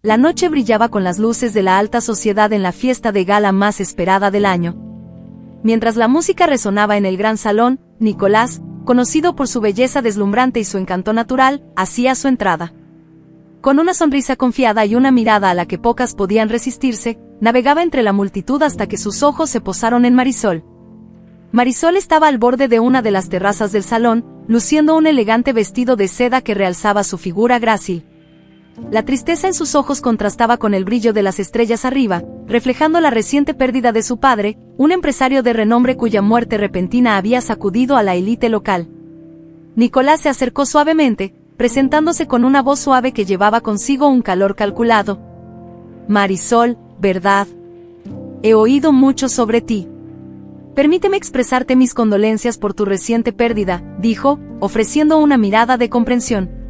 La noche brillaba con las luces de la alta sociedad en la fiesta de gala más esperada del año. Mientras la música resonaba en el gran salón, Nicolás, conocido por su belleza deslumbrante y su encanto natural, hacía su entrada. Con una sonrisa confiada y una mirada a la que pocas podían resistirse, navegaba entre la multitud hasta que sus ojos se posaron en Marisol. Marisol estaba al borde de una de las terrazas del salón, luciendo un elegante vestido de seda que realzaba su figura grácil. La tristeza en sus ojos contrastaba con el brillo de las estrellas arriba, reflejando la reciente pérdida de su padre, un empresario de renombre cuya muerte repentina había sacudido a la élite local. Nicolás se acercó suavemente, presentándose con una voz suave que llevaba consigo un calor calculado. Marisol, ¿verdad? He oído mucho sobre ti. Permíteme expresarte mis condolencias por tu reciente pérdida, dijo, ofreciendo una mirada de comprensión.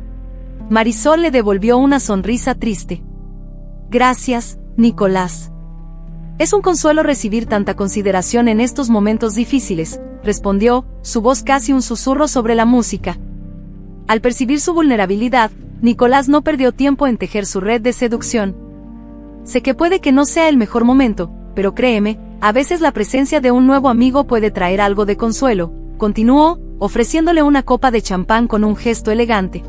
Marisol le devolvió una sonrisa triste. Gracias, Nicolás. Es un consuelo recibir tanta consideración en estos momentos difíciles, respondió, su voz casi un susurro sobre la música. Al percibir su vulnerabilidad, Nicolás no perdió tiempo en tejer su red de seducción. Sé que puede que no sea el mejor momento, pero créeme, a veces la presencia de un nuevo amigo puede traer algo de consuelo, continuó, ofreciéndole una copa de champán con un gesto elegante.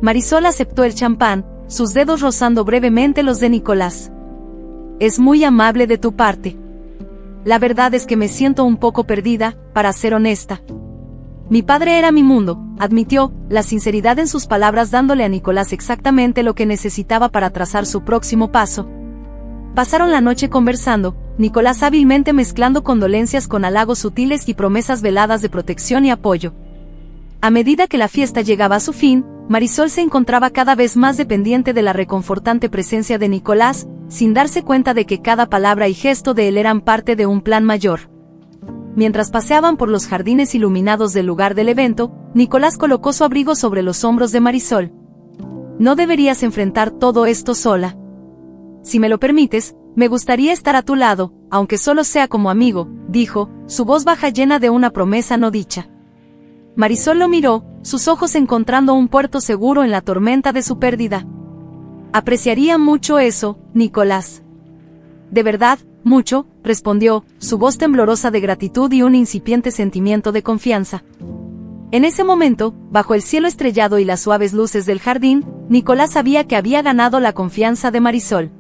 Marisol aceptó el champán, sus dedos rozando brevemente los de Nicolás. Es muy amable de tu parte. La verdad es que me siento un poco perdida, para ser honesta. Mi padre era mi mundo, admitió, la sinceridad en sus palabras dándole a Nicolás exactamente lo que necesitaba para trazar su próximo paso. Pasaron la noche conversando, Nicolás hábilmente mezclando condolencias con halagos sutiles y promesas veladas de protección y apoyo. A medida que la fiesta llegaba a su fin, Marisol se encontraba cada vez más dependiente de la reconfortante presencia de Nicolás, sin darse cuenta de que cada palabra y gesto de él eran parte de un plan mayor. Mientras paseaban por los jardines iluminados del lugar del evento, Nicolás colocó su abrigo sobre los hombros de Marisol. No deberías enfrentar todo esto sola. Si me lo permites, me gustaría estar a tu lado, aunque solo sea como amigo, dijo, su voz baja llena de una promesa no dicha. Marisol lo miró, sus ojos encontrando un puerto seguro en la tormenta de su pérdida. Apreciaría mucho eso, Nicolás. De verdad, mucho, respondió, su voz temblorosa de gratitud y un incipiente sentimiento de confianza. En ese momento, bajo el cielo estrellado y las suaves luces del jardín, Nicolás sabía que había ganado la confianza de Marisol.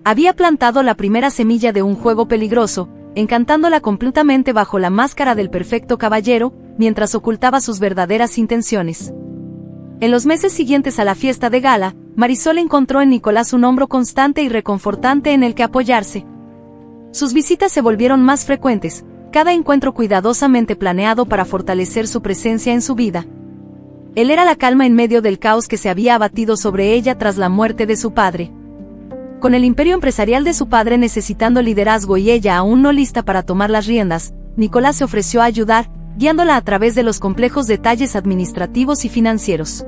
Había plantado la primera semilla de un juego peligroso, encantándola completamente bajo la máscara del perfecto caballero, mientras ocultaba sus verdaderas intenciones. En los meses siguientes a la fiesta de gala, Marisol encontró en Nicolás un hombro constante y reconfortante en el que apoyarse. Sus visitas se volvieron más frecuentes, cada encuentro cuidadosamente planeado para fortalecer su presencia en su vida. Él era la calma en medio del caos que se había abatido sobre ella tras la muerte de su padre. Con el imperio empresarial de su padre necesitando liderazgo y ella aún no lista para tomar las riendas, Nicolás se ofreció a ayudar, guiándola a través de los complejos detalles administrativos y financieros.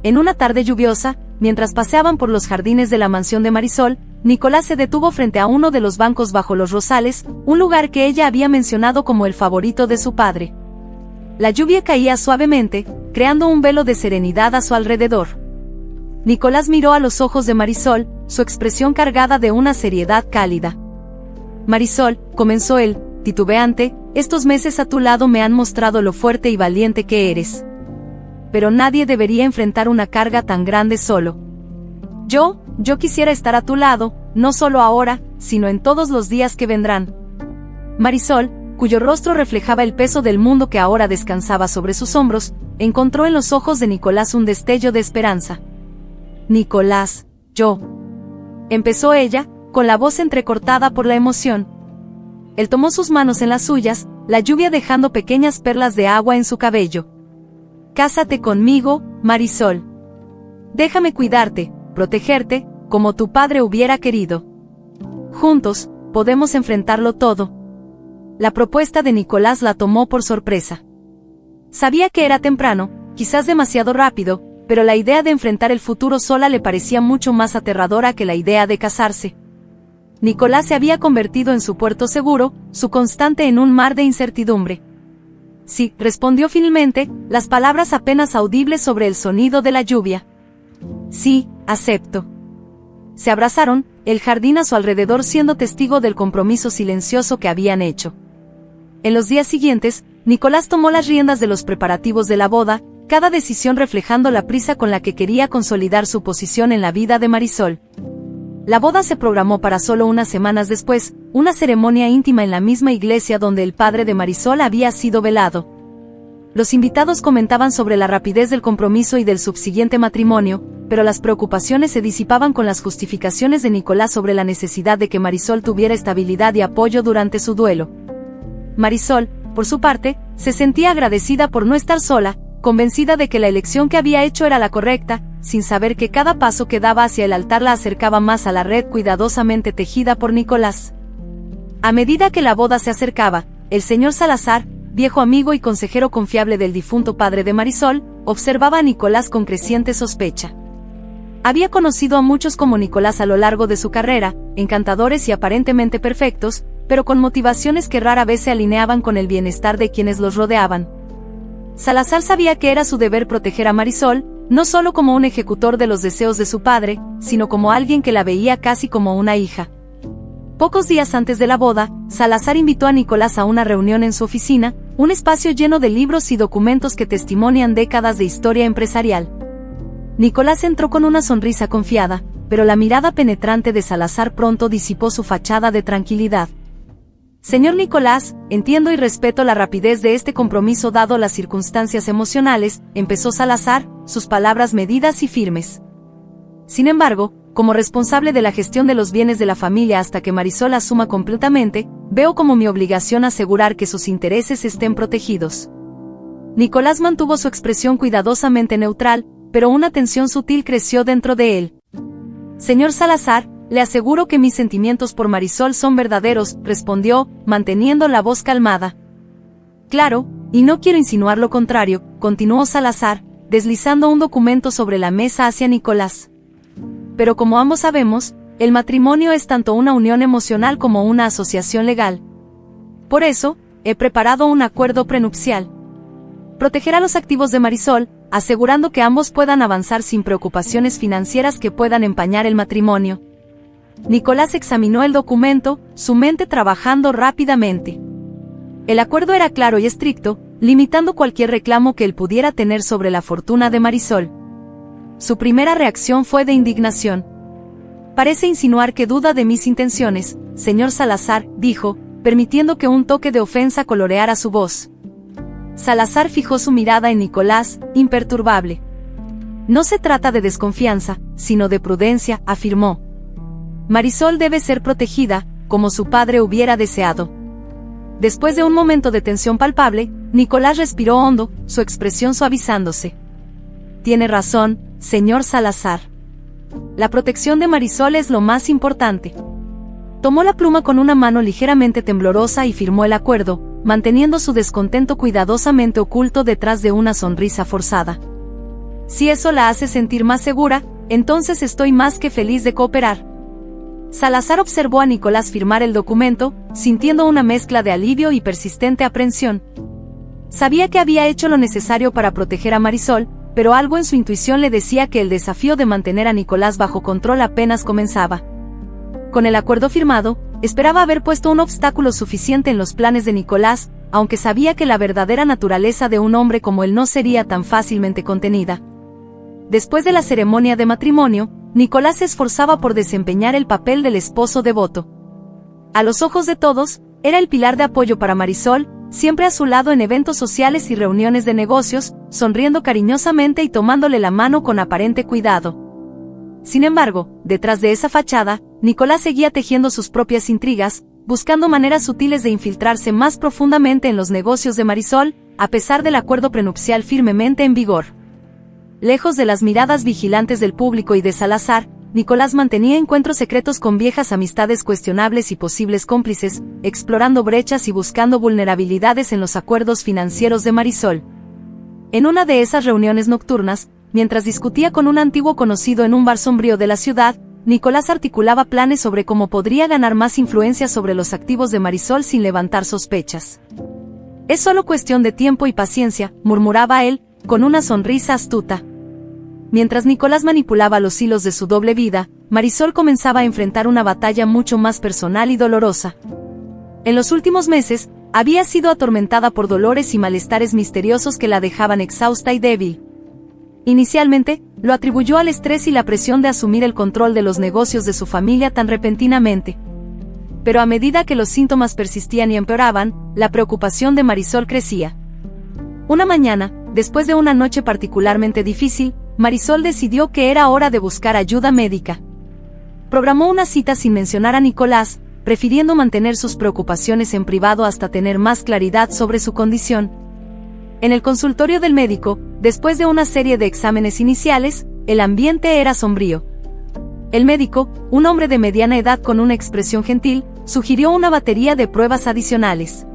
En una tarde lluviosa, mientras paseaban por los jardines de la mansión de Marisol, Nicolás se detuvo frente a uno de los bancos bajo los rosales, un lugar que ella había mencionado como el favorito de su padre. La lluvia caía suavemente, creando un velo de serenidad a su alrededor. Nicolás miró a los ojos de Marisol, su expresión cargada de una seriedad cálida. Marisol, comenzó él, titubeante, estos meses a tu lado me han mostrado lo fuerte y valiente que eres. Pero nadie debería enfrentar una carga tan grande solo. Yo quisiera estar a tu lado, no solo ahora, sino en todos los días que vendrán. Marisol, cuyo rostro reflejaba el peso del mundo que ahora descansaba sobre sus hombros, encontró en los ojos de Nicolás un destello de esperanza. Nicolás, empezó ella, con la voz entrecortada por la emoción. Él tomó sus manos en las suyas, la lluvia dejando pequeñas perlas de agua en su cabello. Cásate conmigo, Marisol. Déjame cuidarte, protegerte, como tu padre hubiera querido. Juntos, podemos enfrentarlo todo. La propuesta de Nicolás la tomó por sorpresa. Sabía que era temprano, quizás demasiado rápido, pero la idea de enfrentar el futuro sola le parecía mucho más aterradora que la idea de casarse. Nicolás se había convertido en su puerto seguro, su constante en un mar de incertidumbre. Sí, respondió finalmente, las palabras apenas audibles sobre el sonido de la lluvia. Sí, acepto. se abrazaron, el jardín a su alrededor siendo testigo del compromiso silencioso que habían hecho. En los días siguientes, Nicolás tomó las riendas de los preparativos de la boda, cada decisión reflejando la prisa con la que quería consolidar su posición en la vida de Marisol. La boda se programó para solo unas semanas después, una ceremonia íntima en la misma iglesia donde el padre de Marisol había sido velado. Los invitados comentaban sobre la rapidez del compromiso y del subsiguiente matrimonio, pero las preocupaciones se disipaban con las justificaciones de Nicolás sobre la necesidad de que Marisol tuviera estabilidad y apoyo durante su duelo. Marisol, por su parte, se sentía agradecida por no estar sola, convencida de que la elección que había hecho era la correcta, sin saber que cada paso que daba hacia el altar la acercaba más a la red cuidadosamente tejida por Nicolás. A medida que la boda se acercaba, el señor Salazar, viejo amigo y consejero confiable del difunto padre de Marisol, observaba a Nicolás con creciente sospecha. Había conocido a muchos como Nicolás a lo largo de su carrera, encantadores y aparentemente perfectos, pero con motivaciones que rara vez se alineaban con el bienestar de quienes los rodeaban. Salazar sabía que era su deber proteger a Marisol, no solo como un ejecutor de los deseos de su padre, sino como alguien que la veía casi como una hija. Pocos días antes de la boda, Salazar invitó a Nicolás a una reunión en su oficina, un espacio lleno de libros y documentos que testimonian décadas de historia empresarial. Nicolás entró con una sonrisa confiada, pero la mirada penetrante de Salazar pronto disipó su fachada de tranquilidad. Señor Nicolás, entiendo y respeto la rapidez de este compromiso dado las circunstancias emocionales, empezó Salazar, sus palabras medidas y firmes. Sin embargo, como responsable de la gestión de los bienes de la familia hasta que Marisol asuma completamente, veo como mi obligación asegurar que sus intereses estén protegidos. Nicolás mantuvo su expresión cuidadosamente neutral, pero una tensión sutil creció dentro de él. Señor Salazar, le aseguro que mis sentimientos por Marisol son verdaderos, respondió, manteniendo la voz calmada. Claro, y no quiero insinuar lo contrario, continuó Salazar, deslizando un documento sobre la mesa hacia Nicolás. Pero como ambos sabemos, el matrimonio es tanto una unión emocional como una asociación legal. Por eso, he preparado un acuerdo prenupcial. Protegerá los activos de Marisol, asegurando que ambos puedan avanzar sin preocupaciones financieras que puedan empañar el matrimonio. Nicolás examinó el documento, su mente trabajando rápidamente. El acuerdo era claro y estricto, limitando cualquier reclamo que él pudiera tener sobre la fortuna de Marisol. Su primera reacción fue de indignación. Parece insinuar que duda de mis intenciones, señor Salazar, dijo, permitiendo que un toque de ofensa coloreara su voz. Salazar fijó su mirada en Nicolás, imperturbable. No se trata de desconfianza, sino de prudencia, afirmó. Marisol debe ser protegida, como su padre hubiera deseado. Después de un momento de tensión palpable, Nicolás respiró hondo, su expresión suavizándose. Tiene razón, señor Salazar. La protección de Marisol es lo más importante. Tomó la pluma con una mano ligeramente temblorosa y firmó el acuerdo, manteniendo su descontento cuidadosamente oculto detrás de una sonrisa forzada. Si eso la hace sentir más segura, entonces estoy más que feliz de cooperar. Salazar observó a Nicolás firmar el documento, sintiendo una mezcla de alivio y persistente aprensión. Sabía que había hecho lo necesario para proteger a Marisol, pero algo en su intuición le decía que el desafío de mantener a Nicolás bajo control apenas comenzaba. Con el acuerdo firmado, esperaba haber puesto un obstáculo suficiente en los planes de Nicolás, aunque sabía que la verdadera naturaleza de un hombre como él no sería tan fácilmente contenida. Después de la ceremonia de matrimonio, Nicolás se esforzaba por desempeñar el papel del esposo devoto. A los ojos de todos, era el pilar de apoyo para Marisol, siempre a su lado en eventos sociales y reuniones de negocios, sonriendo cariñosamente y tomándole la mano con aparente cuidado. Sin embargo, detrás de esa fachada, Nicolás seguía tejiendo sus propias intrigas, buscando maneras sutiles de infiltrarse más profundamente en los negocios de Marisol, a pesar del acuerdo prenupcial firmemente en vigor. Lejos de las miradas vigilantes del público y de Salazar, Nicolás mantenía encuentros secretos con viejas amistades cuestionables y posibles cómplices, explorando brechas y buscando vulnerabilidades en los acuerdos financieros de Marisol. En una de esas reuniones nocturnas, mientras discutía con un antiguo conocido en un bar sombrío de la ciudad, Nicolás articulaba planes sobre cómo podría ganar más influencia sobre los activos de Marisol sin levantar sospechas. Es solo cuestión de tiempo y paciencia, murmuraba él, con una sonrisa astuta. Mientras Nicolás manipulaba los hilos de su doble vida, Marisol comenzaba a enfrentar una batalla mucho más personal y dolorosa. En los últimos meses, había sido atormentada por dolores y malestares misteriosos que la dejaban exhausta y débil. Inicialmente, lo atribuyó al estrés y la presión de asumir el control de los negocios de su familia tan repentinamente. Pero a medida que los síntomas persistían y empeoraban, la preocupación de Marisol crecía. Una mañana, después de una noche particularmente difícil, Marisol decidió que era hora de buscar ayuda médica. Programó una cita sin mencionar a Nicolás, prefiriendo mantener sus preocupaciones en privado hasta tener más claridad sobre su condición. En el consultorio del médico, después de una serie de exámenes iniciales, el ambiente era sombrío. El médico, un hombre de mediana edad con una expresión gentil, sugirió una batería de pruebas adicionales.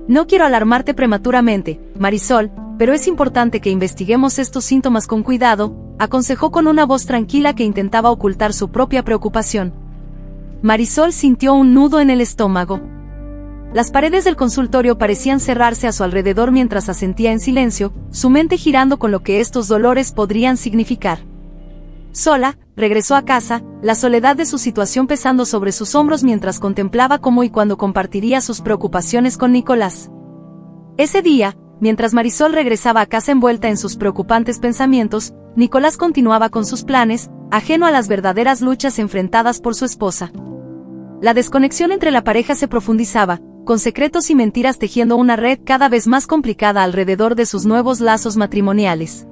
No quiero alarmarte prematuramente, Marisol, pero es importante que investiguemos estos síntomas con cuidado, aconsejó con una voz tranquila que intentaba ocultar su propia preocupación. Marisol sintió un nudo en el estómago. Las paredes del consultorio parecían cerrarse a su alrededor mientras asentía en silencio, su mente girando con lo que estos dolores podrían significar. Sola, regresó a casa, la soledad de su situación pesando sobre sus hombros mientras contemplaba cómo y cuándo compartiría sus preocupaciones con Nicolás. Ese día, mientras Marisol regresaba a casa envuelta en sus preocupantes pensamientos, Nicolás continuaba con sus planes, ajeno a las verdaderas luchas enfrentadas por su esposa. La desconexión entre la pareja se profundizaba, con secretos y mentiras tejiendo una red cada vez más complicada alrededor de sus nuevos lazos matrimoniales.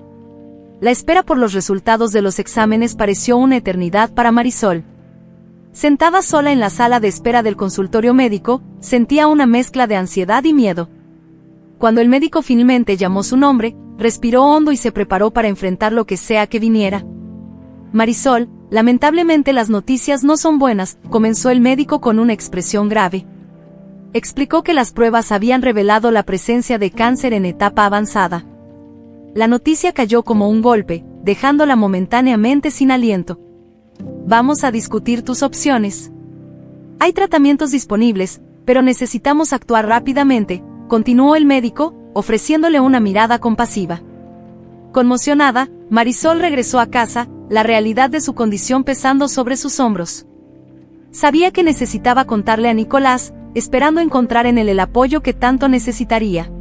La espera por los resultados de los exámenes pareció una eternidad para Marisol. Sentada sola en la sala de espera del consultorio médico, sentía una mezcla de ansiedad y miedo. Cuando el médico finalmente llamó su nombre, respiró hondo y se preparó para enfrentar lo que sea que viniera. Marisol, lamentablemente las noticias no son buenas, comenzó el médico con una expresión grave. Explicó que las pruebas habían revelado la presencia de cáncer en etapa avanzada. La noticia cayó como un golpe, dejándola momentáneamente sin aliento. Vamos a discutir tus opciones. Hay tratamientos disponibles, pero necesitamos actuar rápidamente, continuó el médico, ofreciéndole una mirada compasiva. Conmocionada, Marisol regresó a casa, la realidad de su condición pesando sobre sus hombros. Sabía que necesitaba contarle a Nicolás, esperando encontrar en él el apoyo que tanto necesitaría.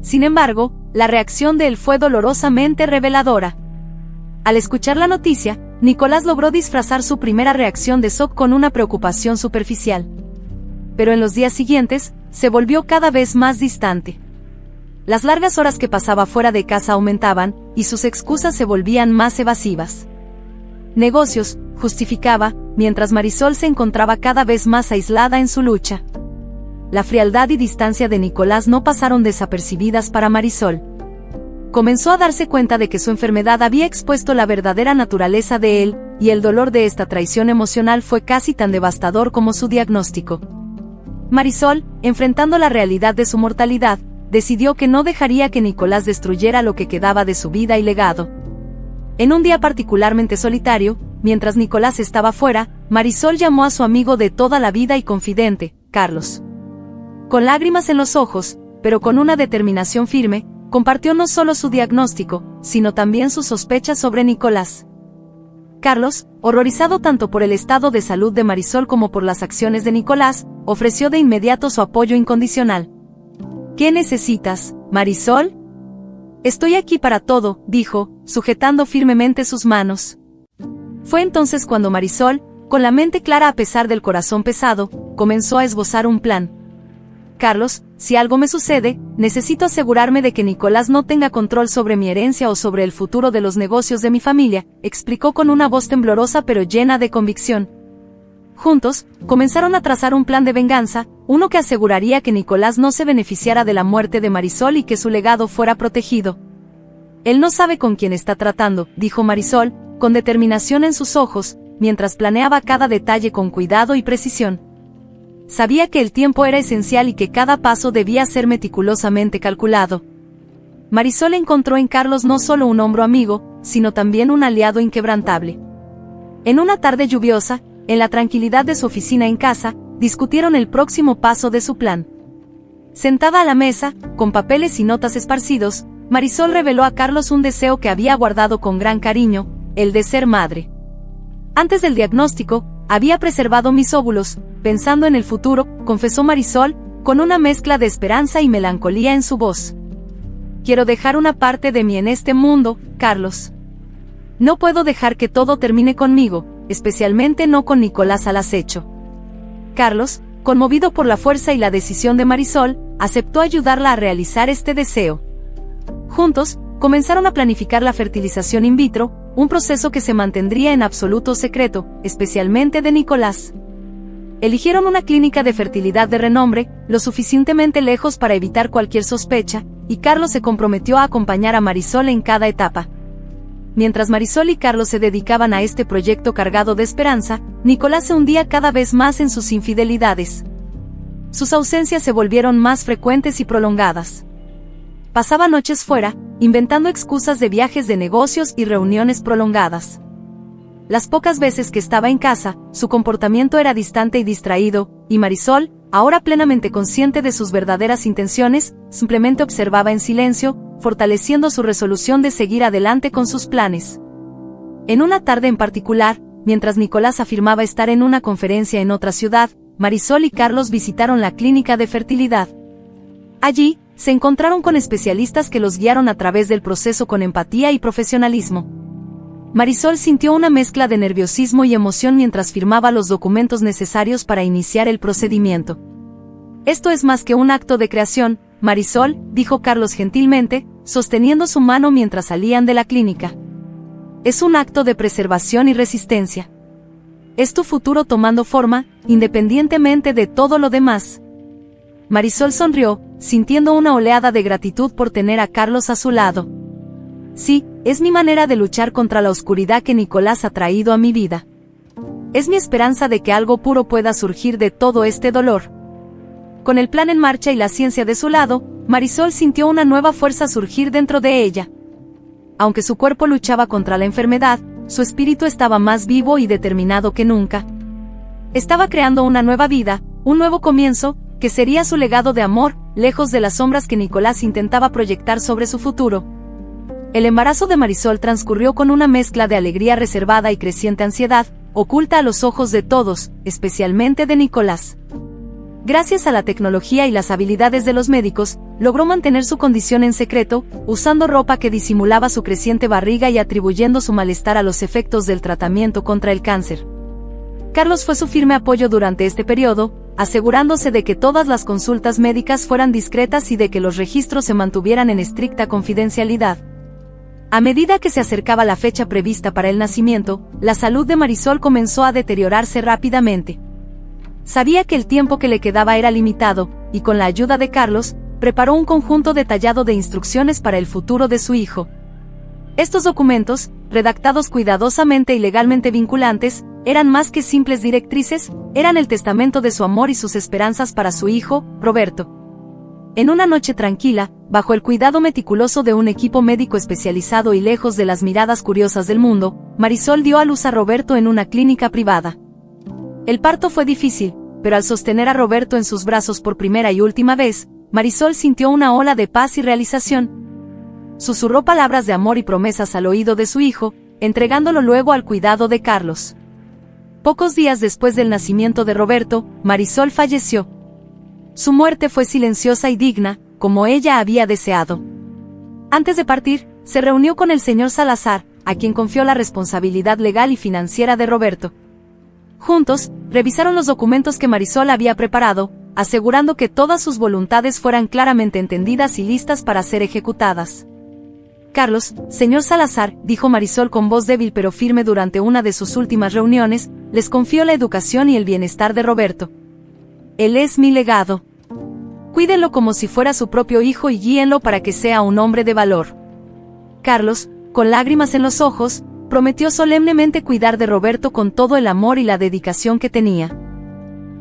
Sin embargo, la reacción de él fue dolorosamente reveladora. Al escuchar la noticia, Nicolás logró disfrazar su primera reacción de shock con una preocupación superficial. Pero en los días siguientes, se volvió cada vez más distante. Las largas horas que pasaba fuera de casa aumentaban, y sus excusas se volvían más evasivas. Negocios, justificaba, mientras Marisol se encontraba cada vez más aislada en su lucha. La frialdad y distancia de Nicolás no pasaron desapercibidas para Marisol. Comenzó a darse cuenta de que su enfermedad había expuesto la verdadera naturaleza de él, y el dolor de esta traición emocional fue casi tan devastador como su diagnóstico. Marisol, enfrentando la realidad de su mortalidad, decidió que no dejaría que Nicolás destruyera lo que quedaba de su vida y legado. En un día particularmente solitario, mientras Nicolás estaba fuera, Marisol llamó a su amigo de toda la vida y confidente, Carlos. Con lágrimas en los ojos, pero con una determinación firme, compartió no solo su diagnóstico, sino también sus sospechas sobre Nicolás. Carlos, horrorizado tanto por el estado de salud de Marisol como por las acciones de Nicolás, ofreció de inmediato su apoyo incondicional. ¿Qué necesitas, Marisol? Estoy aquí para todo, dijo, sujetando firmemente sus manos. Fue entonces cuando Marisol, con la mente clara a pesar del corazón pesado, comenzó a esbozar un plan. Carlos, si algo me sucede, necesito asegurarme de que Nicolás no tenga control sobre mi herencia o sobre el futuro de los negocios de mi familia, explicó con una voz temblorosa pero llena de convicción. Juntos, comenzaron a trazar un plan de venganza, uno que aseguraría que Nicolás no se beneficiara de la muerte de Marisol y que su legado fuera protegido. Él no sabe con quién está tratando, dijo Marisol, con determinación en sus ojos, mientras planeaba cada detalle con cuidado y precisión. Sabía que el tiempo era esencial y que cada paso debía ser meticulosamente calculado. Marisol encontró en Carlos no solo un hombro amigo, sino también un aliado inquebrantable. En una tarde lluviosa, en la tranquilidad de su oficina en casa, discutieron el próximo paso de su plan. Sentada a la mesa, con papeles y notas esparcidos, Marisol reveló a Carlos un deseo que había guardado con gran cariño, el de ser madre. Antes del diagnóstico, había preservado mis óvulos, pensando en el futuro, confesó Marisol, con una mezcla de esperanza y melancolía en su voz. Quiero dejar una parte de mí en este mundo, Carlos. No puedo dejar que todo termine conmigo, especialmente no con Nicolás al acecho. Carlos, conmovido por la fuerza y la decisión de Marisol, aceptó ayudarla a realizar este deseo. Juntos, comenzaron a planificar la fertilización in vitro, un proceso que se mantendría en absoluto secreto, especialmente de Nicolás. Eligieron una clínica de fertilidad de renombre, lo suficientemente lejos para evitar cualquier sospecha, y Carlos se comprometió a acompañar a Marisol en cada etapa. Mientras Marisol y Carlos se dedicaban a este proyecto cargado de esperanza, Nicolás se hundía cada vez más en sus infidelidades. Sus ausencias se volvieron más frecuentes y prolongadas. Pasaba noches fuera, inventando excusas de viajes de negocios y reuniones prolongadas. Las pocas veces que estaba en casa, su comportamiento era distante y distraído, y Marisol, ahora plenamente consciente de sus verdaderas intenciones, simplemente observaba en silencio, fortaleciendo su resolución de seguir adelante con sus planes. En una tarde en particular, mientras Nicolás afirmaba estar en una conferencia en otra ciudad, Marisol y Carlos visitaron la clínica de fertilidad. Allí, se encontraron con especialistas que los guiaron a través del proceso con empatía y profesionalismo. Marisol sintió una mezcla de nerviosismo y emoción mientras firmaba los documentos necesarios para iniciar el procedimiento. Esto es más que un acto de creación, Marisol, dijo Carlos gentilmente, sosteniendo su mano mientras salían de la clínica. Es un acto de preservación y resistencia. Es tu futuro tomando forma, independientemente de todo lo demás. Marisol sonrió, sintiendo una oleada de gratitud por tener a Carlos a su lado. Sí, es mi manera de luchar contra la oscuridad que Nicolás ha traído a mi vida. Es mi esperanza de que algo puro pueda surgir de todo este dolor. Con el plan en marcha y la ciencia de su lado, Marisol sintió una nueva fuerza surgir dentro de ella. Aunque su cuerpo luchaba contra la enfermedad, su espíritu estaba más vivo y determinado que nunca. Estaba creando una nueva vida, un nuevo comienzo, que sería su legado de amor, lejos de las sombras que Nicolás intentaba proyectar sobre su futuro. El embarazo de Marisol transcurrió con una mezcla de alegría reservada y creciente ansiedad, oculta a los ojos de todos, especialmente de Nicolás. Gracias a la tecnología y las habilidades de los médicos, logró mantener su condición en secreto, usando ropa que disimulaba su creciente barriga y atribuyendo su malestar a los efectos del tratamiento contra el cáncer. Carlos fue su firme apoyo durante este periodo, asegurándose de que todas las consultas médicas fueran discretas y de que los registros se mantuvieran en estricta confidencialidad. A medida que se acercaba la fecha prevista para el nacimiento, la salud de Marisol comenzó a deteriorarse rápidamente. Sabía que el tiempo que le quedaba era limitado, y con la ayuda de Carlos, preparó un conjunto detallado de instrucciones para el futuro de su hijo. Estos documentos, redactados cuidadosamente y legalmente vinculantes, eran más que simples directrices, eran el testamento de su amor y sus esperanzas para su hijo, Roberto. En una noche tranquila, bajo el cuidado meticuloso de un equipo médico especializado y lejos de las miradas curiosas del mundo, Marisol dio a luz a Roberto en una clínica privada. El parto fue difícil, pero al sostener a Roberto en sus brazos por primera y última vez, Marisol sintió una ola de paz y realización. Susurró palabras de amor y promesas al oído de su hijo, entregándolo luego al cuidado de Carlos. Pocos días después del nacimiento de Roberto, Marisol falleció. Su muerte fue silenciosa y digna, como ella había deseado. Antes de partir, se reunió con el señor Salazar, a quien confió la responsabilidad legal y financiera de Roberto. Juntos, revisaron los documentos que Marisol había preparado, asegurando que todas sus voluntades fueran claramente entendidas y listas para ser ejecutadas. Carlos, señor Salazar, dijo Marisol con voz débil pero firme durante una de sus últimas reuniones, les confío la educación y el bienestar de Roberto. Él es mi legado. Cuídenlo como si fuera su propio hijo y guíenlo para que sea un hombre de valor. Carlos, con lágrimas en los ojos, prometió solemnemente cuidar de Roberto con todo el amor y la dedicación que tenía.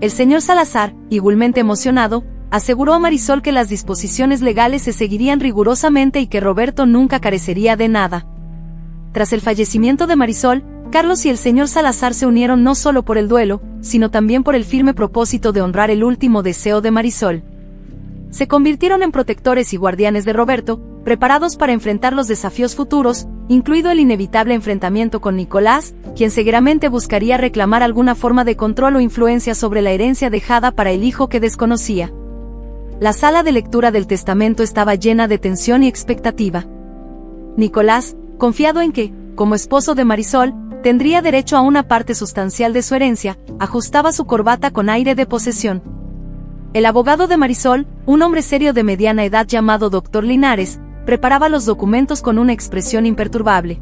El señor Salazar, igualmente emocionado, aseguró a Marisol que las disposiciones legales se seguirían rigurosamente y que Roberto nunca carecería de nada. Tras el fallecimiento de Marisol, Carlos y el señor Salazar se unieron no solo por el duelo, sino también por el firme propósito de honrar el último deseo de Marisol. Se convirtieron en protectores y guardianes de Roberto, preparados para enfrentar los desafíos futuros, incluido el inevitable enfrentamiento con Nicolás, quien seguramente buscaría reclamar alguna forma de control o influencia sobre la herencia dejada para el hijo que desconocía. La sala de lectura del testamento estaba llena de tensión y expectativa. Nicolás, confiado en que, como esposo de Marisol, tendría derecho a una parte sustancial de su herencia, ajustaba su corbata con aire de posesión. El abogado de Marisol, un hombre serio de mediana edad llamado Dr. Linares, preparaba los documentos con una expresión imperturbable.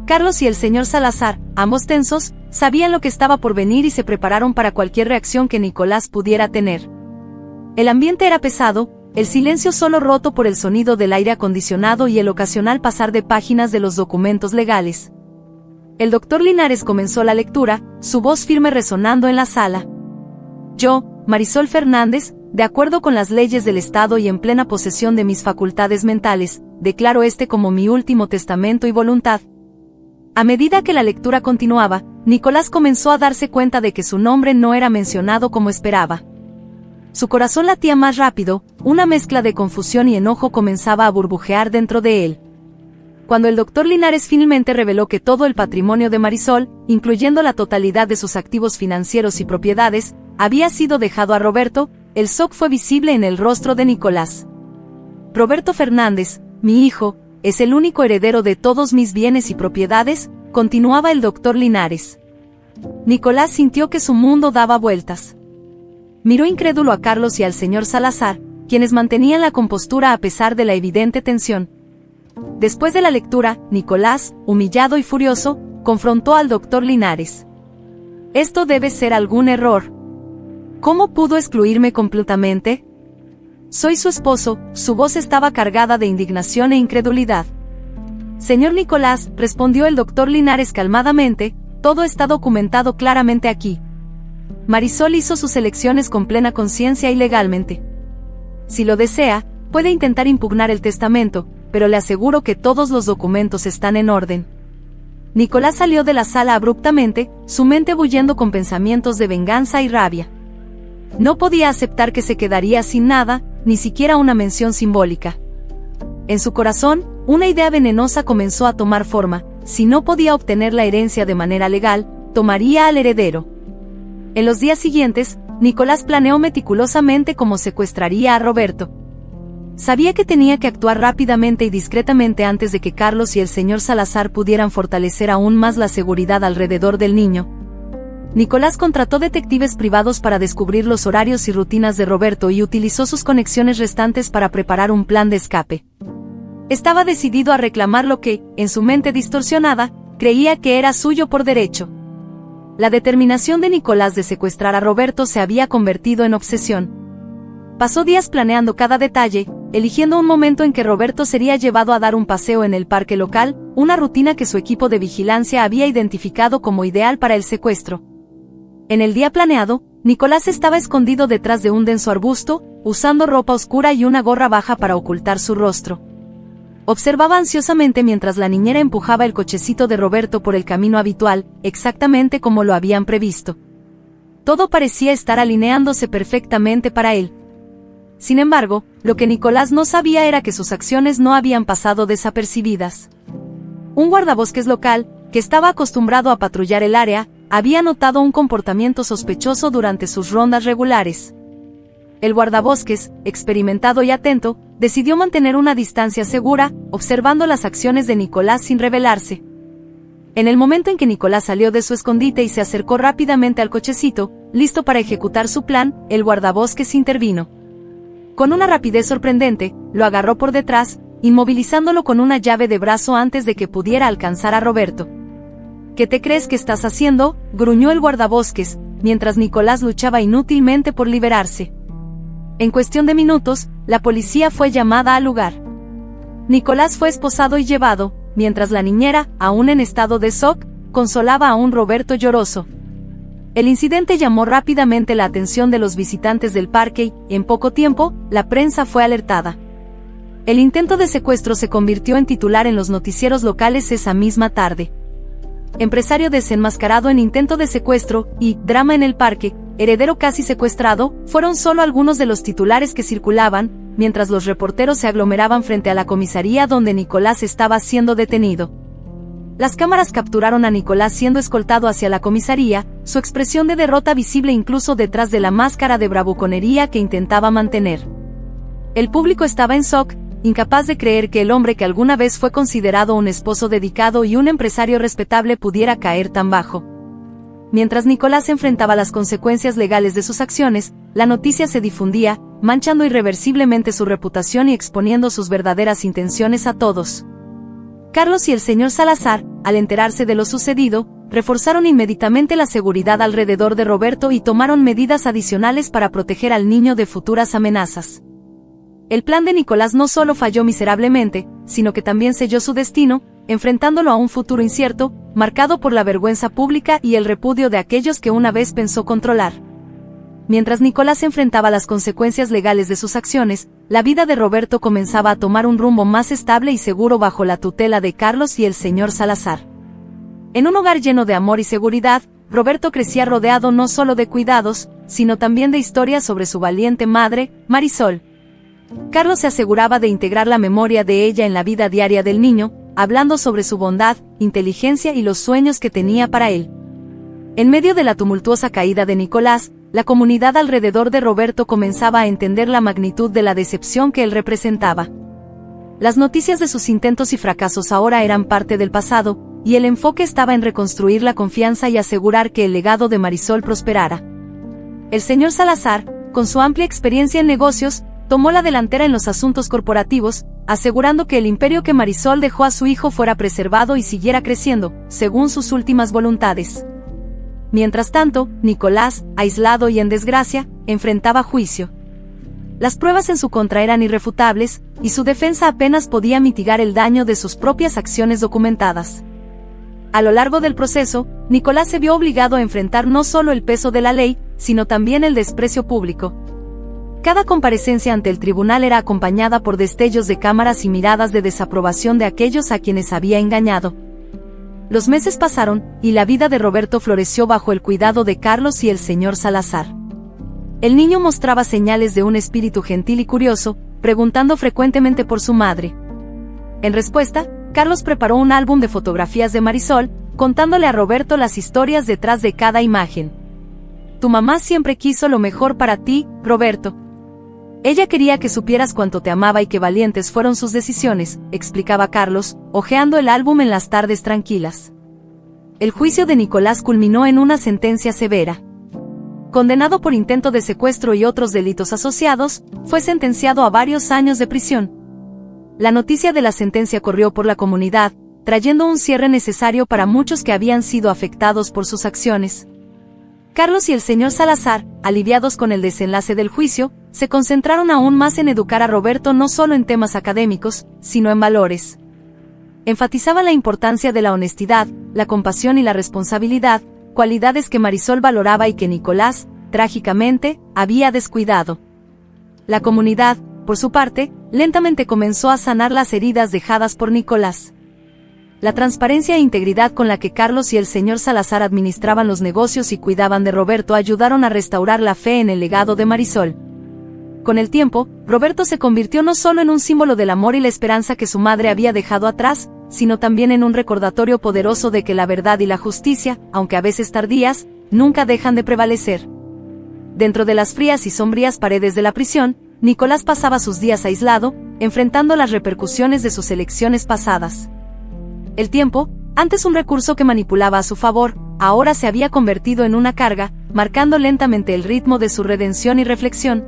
Carlos y el señor Salazar, ambos tensos, sabían lo que estaba por venir y se prepararon para cualquier reacción que Nicolás pudiera tener. El ambiente era pesado, el silencio solo roto por el sonido del aire acondicionado y el ocasional pasar de páginas de los documentos legales. El doctor Linares comenzó la lectura, su voz firme resonando en la sala. Yo, Marisol Fernández, de acuerdo con las leyes del Estado y en plena posesión de mis facultades mentales, declaro este como mi último testamento y voluntad. A medida que la lectura continuaba, Nicolás comenzó a darse cuenta de que su nombre no era mencionado como esperaba. Su corazón latía más rápido, una mezcla de confusión y enojo comenzaba a burbujear dentro de él. Cuando el doctor Linares finalmente reveló que todo el patrimonio de Marisol, incluyendo la totalidad de sus activos financieros y propiedades, había sido dejado a Roberto, el shock fue visible en el rostro de Nicolás. Roberto Fernández, mi hijo, es el único heredero de todos mis bienes y propiedades, continuaba el doctor Linares. Nicolás sintió que su mundo daba vueltas. Miró incrédulo a Carlos y al señor Salazar, quienes mantenían la compostura a pesar de la evidente tensión. Después de la lectura, Nicolás, humillado y furioso, confrontó al doctor Linares. Esto debe ser algún error. ¿Cómo pudo excluirme completamente? Soy su esposo, su voz estaba cargada de indignación e incredulidad. Señor Nicolás, respondió el doctor Linares calmadamente, todo está documentado claramente aquí. Marisol hizo sus elecciones con plena conciencia y legalmente. Si lo desea, puede intentar impugnar el testamento, pero le aseguro que todos los documentos están en orden. Nicolás salió de la sala abruptamente, su mente bullendo con pensamientos de venganza y rabia. No podía aceptar que se quedaría sin nada, ni siquiera una mención simbólica. En su corazón, una idea venenosa comenzó a tomar forma: si no podía obtener la herencia de manera legal, tomaría al heredero. En los días siguientes, Nicolás planeó meticulosamente cómo secuestraría a Roberto. Sabía que tenía que actuar rápidamente y discretamente antes de que Carlos y el señor Salazar pudieran fortalecer aún más la seguridad alrededor del niño. Nicolás contrató detectives privados para descubrir los horarios y rutinas de Roberto y utilizó sus conexiones restantes para preparar un plan de escape. Estaba decidido a reclamar lo que, en su mente distorsionada, creía que era suyo por derecho. La determinación de Nicolás de secuestrar a Roberto se había convertido en obsesión. Pasó días planeando cada detalle, eligiendo un momento en que Roberto sería llevado a dar un paseo en el parque local, una rutina que su equipo de vigilancia había identificado como ideal para el secuestro. En el día planeado, Nicolás estaba escondido detrás de un denso arbusto, usando ropa oscura y una gorra baja para ocultar su rostro. Observaba ansiosamente mientras la niñera empujaba el cochecito de Roberto por el camino habitual, exactamente como lo habían previsto. Todo parecía estar alineándose perfectamente para él. Sin embargo, lo que Nicolás no sabía era que sus acciones no habían pasado desapercibidas. Un guardabosques local, que estaba acostumbrado a patrullar el área, había notado un comportamiento sospechoso durante sus rondas regulares. El guardabosques, experimentado y atento, decidió mantener una distancia segura, observando las acciones de Nicolás sin revelarse. En el momento en que Nicolás salió de su escondite y se acercó rápidamente al cochecito, listo para ejecutar su plan, el guardabosques intervino. Con una rapidez sorprendente, lo agarró por detrás, inmovilizándolo con una llave de brazo antes de que pudiera alcanzar a Roberto. ¿Qué te crees que estás haciendo?, gruñó el guardabosques, mientras Nicolás luchaba inútilmente por liberarse. En cuestión de minutos, la policía fue llamada al lugar. Nicolás fue esposado y llevado, mientras la niñera, aún en estado de shock, consolaba a un Roberto lloroso. El incidente llamó rápidamente la atención de los visitantes del parque y, en poco tiempo, la prensa fue alertada. El intento de secuestro se convirtió en titular en los noticieros locales esa misma tarde. Empresario desenmascarado en intento de secuestro y drama en el parque, heredero casi secuestrado, fueron solo algunos de los titulares que circulaban, mientras los reporteros se aglomeraban frente a la comisaría donde Nicolás estaba siendo detenido. Las cámaras capturaron a Nicolás siendo escoltado hacia la comisaría, su expresión de derrota visible incluso detrás de la máscara de bravuconería que intentaba mantener. El público estaba en shock, incapaz de creer que el hombre que alguna vez fue considerado un esposo dedicado y un empresario respetable pudiera caer tan bajo. Mientras Nicolás enfrentaba las consecuencias legales de sus acciones, la noticia se difundía, manchando irreversiblemente su reputación y exponiendo sus verdaderas intenciones a todos. Carlos y el señor Salazar, al enterarse de lo sucedido, reforzaron inmediatamente la seguridad alrededor de Roberto y tomaron medidas adicionales para proteger al niño de futuras amenazas. El plan de Nicolás no solo falló miserablemente, sino que también selló su destino, enfrentándolo a un futuro incierto, marcado por la vergüenza pública y el repudio de aquellos que una vez pensó controlar. Mientras Nicolás enfrentaba las consecuencias legales de sus acciones, la vida de Roberto comenzaba a tomar un rumbo más estable y seguro bajo la tutela de Carlos y el señor Salazar. En un hogar lleno de amor y seguridad, Roberto crecía rodeado no solo de cuidados, sino también de historias sobre su valiente madre, Marisol. Carlos se aseguraba de integrar la memoria de ella en la vida diaria del niño, hablando sobre su bondad, inteligencia y los sueños que tenía para él. En medio de la tumultuosa caída de Nicolás, la comunidad alrededor de Roberto comenzaba a entender la magnitud de la decepción que él representaba. Las noticias de sus intentos y fracasos ahora eran parte del pasado, y el enfoque estaba en reconstruir la confianza y asegurar que el legado de Marisol prosperara. El señor Salazar, con su amplia experiencia en negocios, tomó la delantera en los asuntos corporativos, asegurando que el imperio que Marisol dejó a su hijo fuera preservado y siguiera creciendo, según sus últimas voluntades. Mientras tanto, Nicolás, aislado y en desgracia, enfrentaba juicio. Las pruebas en su contra eran irrefutables, y su defensa apenas podía mitigar el daño de sus propias acciones documentadas. A lo largo del proceso, Nicolás se vio obligado a enfrentar no solo el peso de la ley, sino también el desprecio público. Cada comparecencia ante el tribunal era acompañada por destellos de cámaras y miradas de desaprobación de aquellos a quienes había engañado. Los meses pasaron, y la vida de Roberto floreció bajo el cuidado de Carlos y el señor Salazar. El niño mostraba señales de un espíritu gentil y curioso, preguntando frecuentemente por su madre. En respuesta, Carlos preparó un álbum de fotografías de Marisol, contándole a Roberto las historias detrás de cada imagen. Tu mamá siempre quiso lo mejor para ti, Roberto. Ella quería que supieras cuánto te amaba y qué valientes fueron sus decisiones, explicaba Carlos, hojeando el álbum en las tardes tranquilas. El juicio de Nicolás culminó en una sentencia severa. Condenado por intento de secuestro y otros delitos asociados, fue sentenciado a varios años de prisión. La noticia de la sentencia corrió por la comunidad, trayendo un cierre necesario para muchos que habían sido afectados por sus acciones. Carlos y el señor Salazar, aliviados con el desenlace del juicio, se concentraron aún más en educar a Roberto no solo en temas académicos, sino en valores. Enfatizaban la importancia de la honestidad, la compasión y la responsabilidad, cualidades que Marisol valoraba y que Nicolás, trágicamente, había descuidado. La comunidad, por su parte, lentamente comenzó a sanar las heridas dejadas por Nicolás. La transparencia e integridad con la que Carlos y el señor Salazar administraban los negocios y cuidaban de Roberto ayudaron a restaurar la fe en el legado de Marisol. Con el tiempo, Roberto se convirtió no solo en un símbolo del amor y la esperanza que su madre había dejado atrás, sino también en un recordatorio poderoso de que la verdad y la justicia, aunque a veces tardías, nunca dejan de prevalecer. Dentro de las frías y sombrías paredes de la prisión, Nicolás pasaba sus días aislado, enfrentando las repercusiones de sus elecciones pasadas. El tiempo, antes un recurso que manipulaba a su favor, ahora se había convertido en una carga, marcando lentamente el ritmo de su redención y reflexión.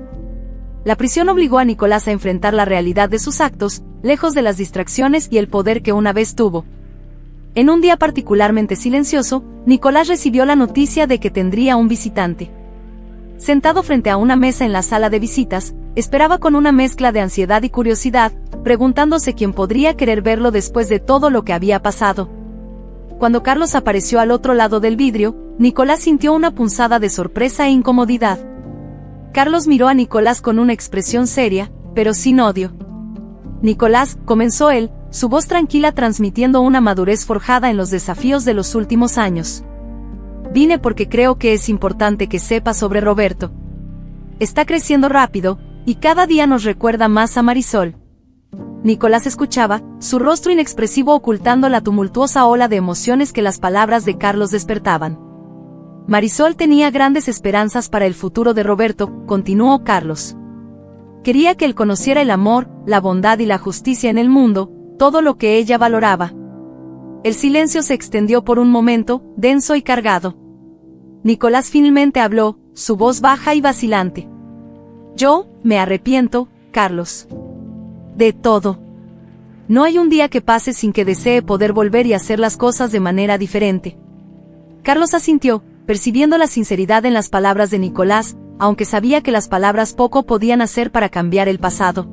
La prisión obligó a Nicolás a enfrentar la realidad de sus actos, lejos de las distracciones y el poder que una vez tuvo. En un día particularmente silencioso, Nicolás recibió la noticia de que tendría un visitante. Sentado frente a una mesa en la sala de visitas, esperaba con una mezcla de ansiedad y curiosidad, preguntándose quién podría querer verlo después de todo lo que había pasado. Cuando Carlos apareció al otro lado del vidrio, Nicolás sintió una punzada de sorpresa e incomodidad. Carlos miró a Nicolás con una expresión seria, pero sin odio. Nicolás, comenzó él, su voz tranquila transmitiendo una madurez forjada en los desafíos de los últimos años. Vine porque creo que es importante que sepa sobre Roberto. Está creciendo rápido, y cada día nos recuerda más a Marisol. Nicolás escuchaba, su rostro inexpresivo ocultando la tumultuosa ola de emociones que las palabras de Carlos despertaban. Marisol tenía grandes esperanzas para el futuro de Roberto, continuó Carlos. Quería que él conociera el amor, la bondad y la justicia en el mundo, todo lo que ella valoraba. El silencio se extendió por un momento, denso y cargado. Nicolás finalmente habló, su voz baja y vacilante. Yo, me arrepiento, Carlos. De todo. No hay un día que pase sin que desee poder volver y hacer las cosas de manera diferente. Carlos asintió, percibiendo la sinceridad en las palabras de Nicolás, aunque sabía que las palabras poco podían hacer para cambiar el pasado.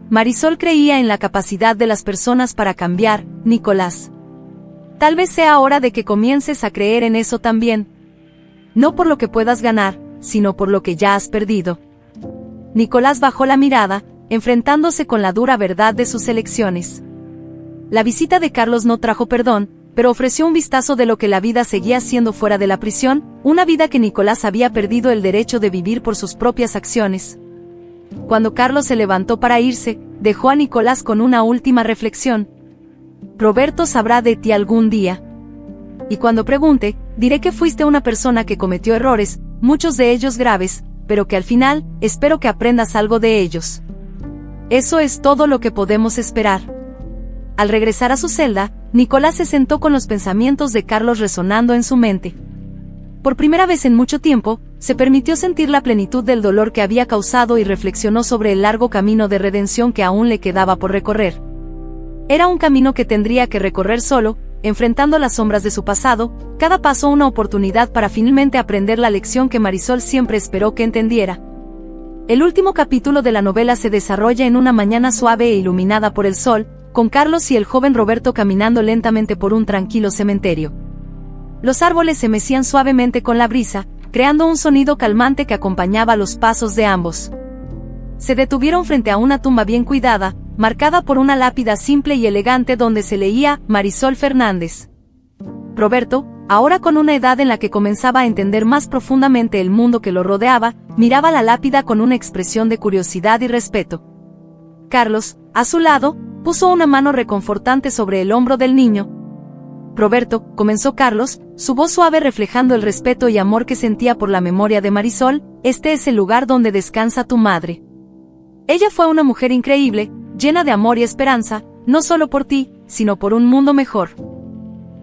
Marisol creía en la capacidad de las personas para cambiar, Nicolás. Tal vez sea hora de que comiences a creer en eso también. No por lo que puedas ganar, sino por lo que ya has perdido. Nicolás bajó la mirada, enfrentándose con la dura verdad de sus elecciones. La visita de Carlos no trajo perdón, pero ofreció un vistazo de lo que la vida seguía siendo fuera de la prisión, una vida que Nicolás había perdido el derecho de vivir por sus propias acciones. Cuando Carlos se levantó para irse, dejó a Nicolás con una última reflexión. Roberto sabrá de ti algún día. Y cuando pregunte, diré que fuiste una persona que cometió errores, muchos de ellos graves, pero que al final, espero que aprendas algo de ellos. Eso es todo lo que podemos esperar. Al regresar a su celda, Nicolás se sentó con los pensamientos de Carlos resonando en su mente. Por primera vez en mucho tiempo, se permitió sentir la plenitud del dolor que había causado y reflexionó sobre el largo camino de redención que aún le quedaba por recorrer. Era un camino que tendría que recorrer solo, enfrentando las sombras de su pasado, cada paso una oportunidad para finalmente aprender la lección que Marisol siempre esperó que entendiera. El último capítulo de la novela se desarrolla en una mañana suave e iluminada por el sol, con Carlos y el joven Roberto caminando lentamente por un tranquilo cementerio. Los árboles se mecían suavemente con la brisa, creando un sonido calmante que acompañaba los pasos de ambos. Se detuvieron frente a una tumba bien cuidada, marcada por una lápida simple y elegante donde se leía Marisol Fernández. Roberto, ahora con una edad en la que comenzaba a entender más profundamente el mundo que lo rodeaba, miraba la lápida con una expresión de curiosidad y respeto. Carlos, a su lado, puso una mano reconfortante sobre el hombro del niño. Roberto, comenzó Carlos, su voz suave reflejando el respeto y amor que sentía por la memoria de Marisol, este es el lugar donde descansa tu madre. Ella fue una mujer increíble, llena de amor y esperanza, no solo por ti, sino por un mundo mejor.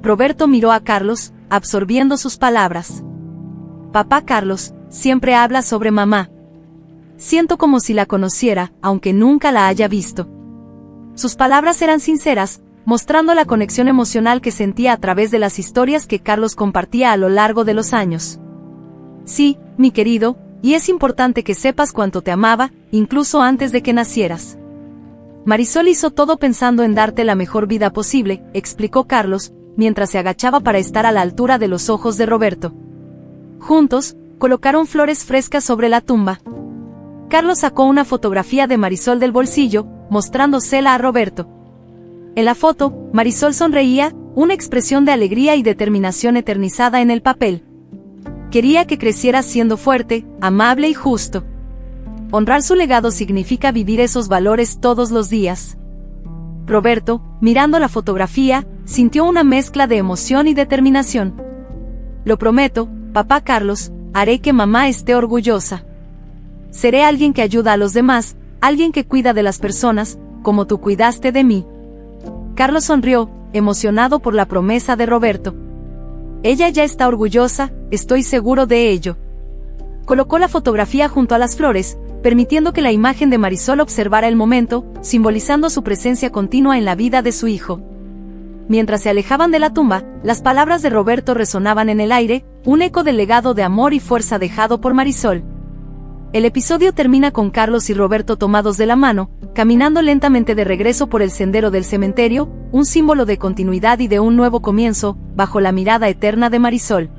Roberto miró a Carlos, absorbiendo sus palabras. Papá Carlos, siempre habla sobre mamá. Siento como si la conociera, aunque nunca la haya visto. Sus palabras eran sinceras, mostrando la conexión emocional que sentía a través de las historias que Carlos compartía a lo largo de los años. Sí, mi querido, y es importante que sepas cuánto te amaba, incluso antes de que nacieras. Marisol hizo todo pensando en darte la mejor vida posible, explicó Carlos, mientras se agachaba para estar a la altura de los ojos de Roberto. Juntos, colocaron flores frescas sobre la tumba. Carlos sacó una fotografía de Marisol del bolsillo, mostrándosela a Roberto. En la foto, Marisol sonreía, una expresión de alegría y determinación eternizada en el papel. Quería que creciera siendo fuerte, amable y justo. Honrar su legado significa vivir esos valores todos los días. Roberto, mirando la fotografía, sintió una mezcla de emoción y determinación. Lo prometo, papá Carlos, haré que mamá esté orgullosa. Seré alguien que ayuda a los demás, alguien que cuida de las personas, como tú cuidaste de mí. Carlos sonrió, emocionado por la promesa de Roberto. Ella ya está orgullosa, estoy seguro de ello. Colocó la fotografía junto a las flores, permitiendo que la imagen de Marisol observara el momento, simbolizando su presencia continua en la vida de su hijo. Mientras se alejaban de la tumba, las palabras de Roberto resonaban en el aire, un eco del legado de amor y fuerza dejado por Marisol. El episodio termina con Carlos y Roberto tomados de la mano, caminando lentamente de regreso por el sendero del cementerio, un símbolo de continuidad y de un nuevo comienzo, bajo la mirada eterna de Marisol.